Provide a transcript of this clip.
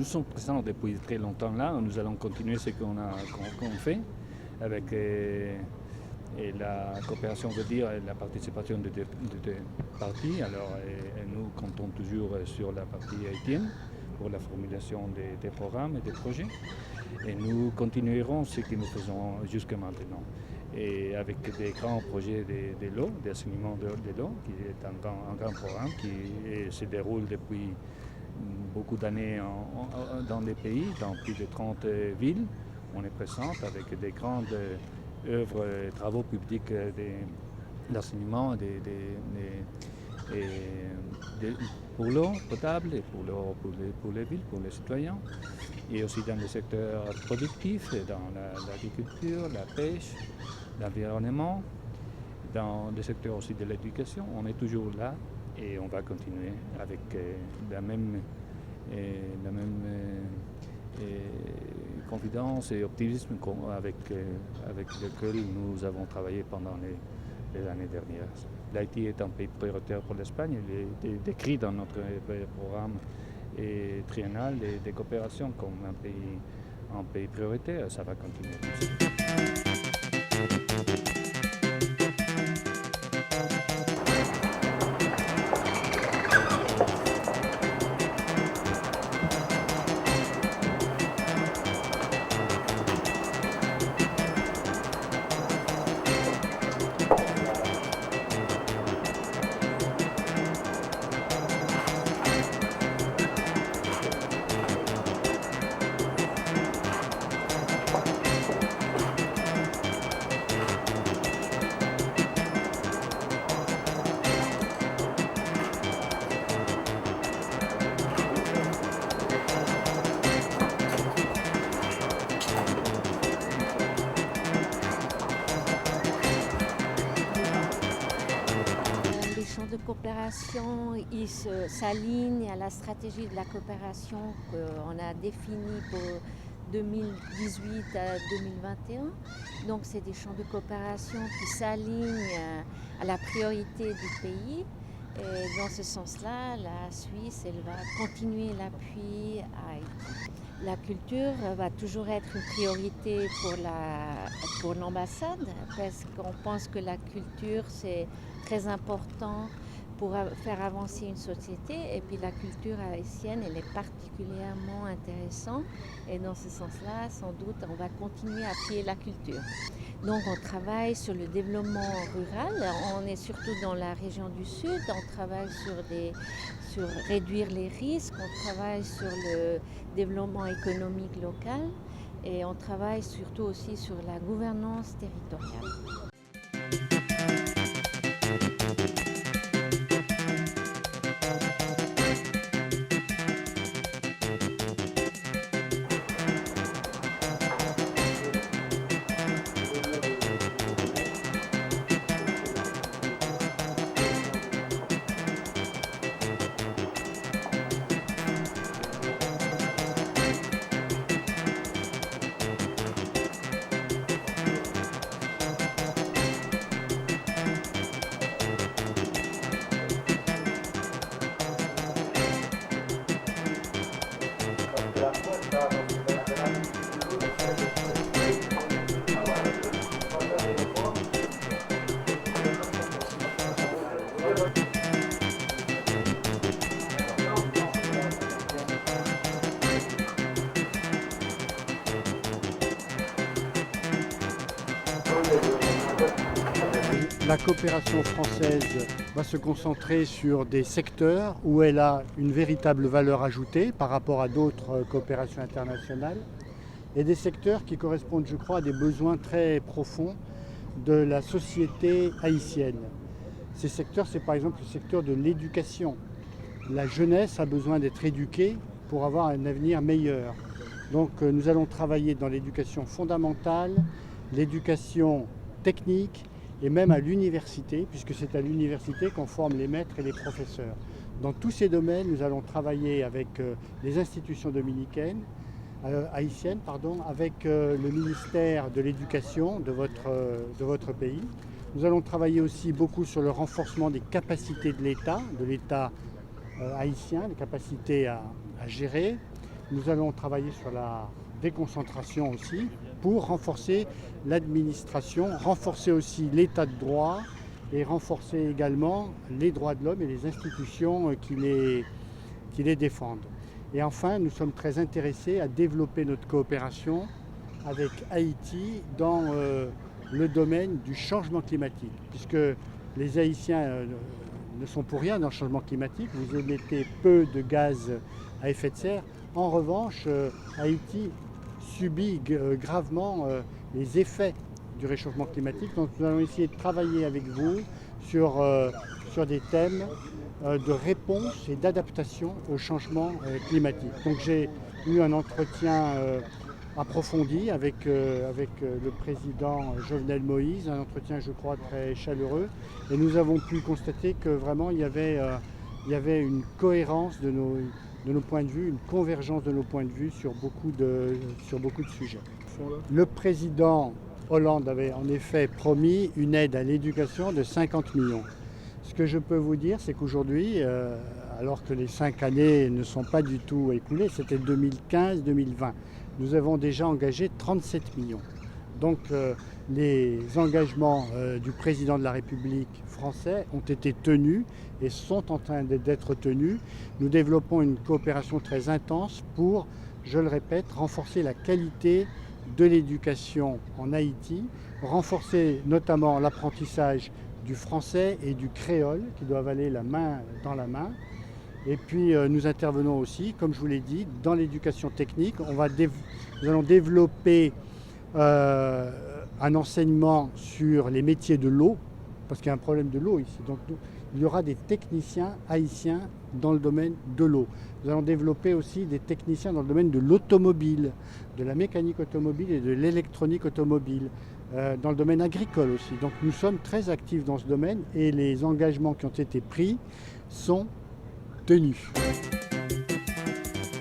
sommes présents depuis très longtemps là. Nous allons continuer ce qu'on fait avec et la coopération veut dire la participation de deux parties. Alors, nous comptons toujours sur la partie haïtienne pour la formulation des programmes et des projets. Et nous continuerons ce que nous faisons jusqu'à maintenant. Et avec des grands projets de l'eau, d'assainissement de l'eau, qui est un grand programme qui se déroule depuis beaucoup d'années dans les pays, dans plus de 30 villes. On est présent avec des grandes œuvres, travaux publics d'enseignement pour l'eau potable et pour les villes, pour les citoyens, et aussi dans les secteurs productifs, dans l'agriculture, la pêche, l'environnement, dans le secteur aussi de l'éducation. On est toujours là et on va continuer avec la même confidence et optimisme avec lequel nous avons travaillé pendant les années dernières. L'Haïti est un pays prioritaire pour l'Espagne. Il est décrit dans notre programme triennal de coopération comme un pays prioritaire. Ça va continuer comme ça. De coopération, ils s'alignent à la stratégie de la coopération qu'on a définie pour 2018 à 2021. Donc c'est des champs de coopération qui s'alignent à la priorité du pays. Et dans ce sens-là, la Suisse, elle va continuer l'appui à Haïti. La culture va toujours être une priorité pour l'ambassade parce qu'on pense que la culture, c'est très important pour faire avancer une société. Et puis la culture haïtienne, elle est particulièrement intéressante. Et dans ce sens-là, sans doute, on va continuer à appuyer la culture. Donc on travaille sur le développement rural. On est surtout dans la région du Sud. On travaille sur réduire les risques. On travaille sur le développement économique local. Et on travaille surtout aussi sur la gouvernance territoriale. La coopération française va se concentrer sur des secteurs où elle a une véritable valeur ajoutée par rapport à d'autres coopérations internationales et des secteurs qui correspondent, je crois, à des besoins très profonds de la société haïtienne. Ces secteurs, c'est par exemple le secteur de l'éducation. La jeunesse a besoin d'être éduquée pour avoir un avenir meilleur. Donc nous allons travailler dans l'éducation fondamentale, l'éducation technique, et même à l'université, puisque c'est à l'université qu'on forme les maîtres et les professeurs. Dans tous ces domaines, nous allons travailler avec les institutions dominicaines, haïtiennes, avec le ministère de l'Éducation de votre pays. Nous allons travailler aussi beaucoup sur le renforcement des capacités de l'État haïtien, les capacités à gérer, Nous allons travailler sur la déconcentration aussi pour renforcer l'administration, renforcer aussi l'état de droit et renforcer également les droits de l'homme et les institutions qui les défendent. Et enfin, nous sommes très intéressés à développer notre coopération avec Haïti dans le domaine du changement climatique, puisque les Haïtiens ne sont pour rien dans le changement climatique. Vous émettez peu de gaz à effet de serre. En revanche, Haïti subit gravement les effets du réchauffement climatique. Donc nous allons essayer de travailler avec vous sur des thèmes de réponse et d'adaptation au changement climatique. Donc j'ai eu un entretien approfondi avec le président Jovenel Moïse, un entretien je crois très chaleureux, et nous avons pu constater que vraiment il y avait une cohérence de nos points de vue, une convergence de nos points de vue sur beaucoup de sujets. Le président Hollande avait en effet promis une aide à l'éducation de 50 millions. Ce que je peux vous dire, c'est qu'aujourd'hui, alors que les 5 années ne sont pas du tout écoulées, c'était 2015-2020, nous avons déjà engagé 37 millions. Donc les engagements du président de la République français ont été tenus et sont en train d'être tenus. Nous développons une coopération très intense pour, je le répète, renforcer la qualité de l'éducation en Haïti, renforcer notamment l'apprentissage du français et du créole qui doivent aller la main dans la main. Et puis nous intervenons aussi, comme je vous l'ai dit, dans l'éducation technique. Nous allons développer un enseignement sur les métiers de l'eau, parce qu'il y a un problème de l'eau ici. Donc il y aura des techniciens haïtiens dans le domaine de l'eau. Nous allons développer aussi des techniciens dans le domaine de l'automobile, de la mécanique automobile et de l'électronique automobile, dans le domaine agricole aussi. Donc nous sommes très actifs dans ce domaine et les engagements qui ont été pris sont tenus.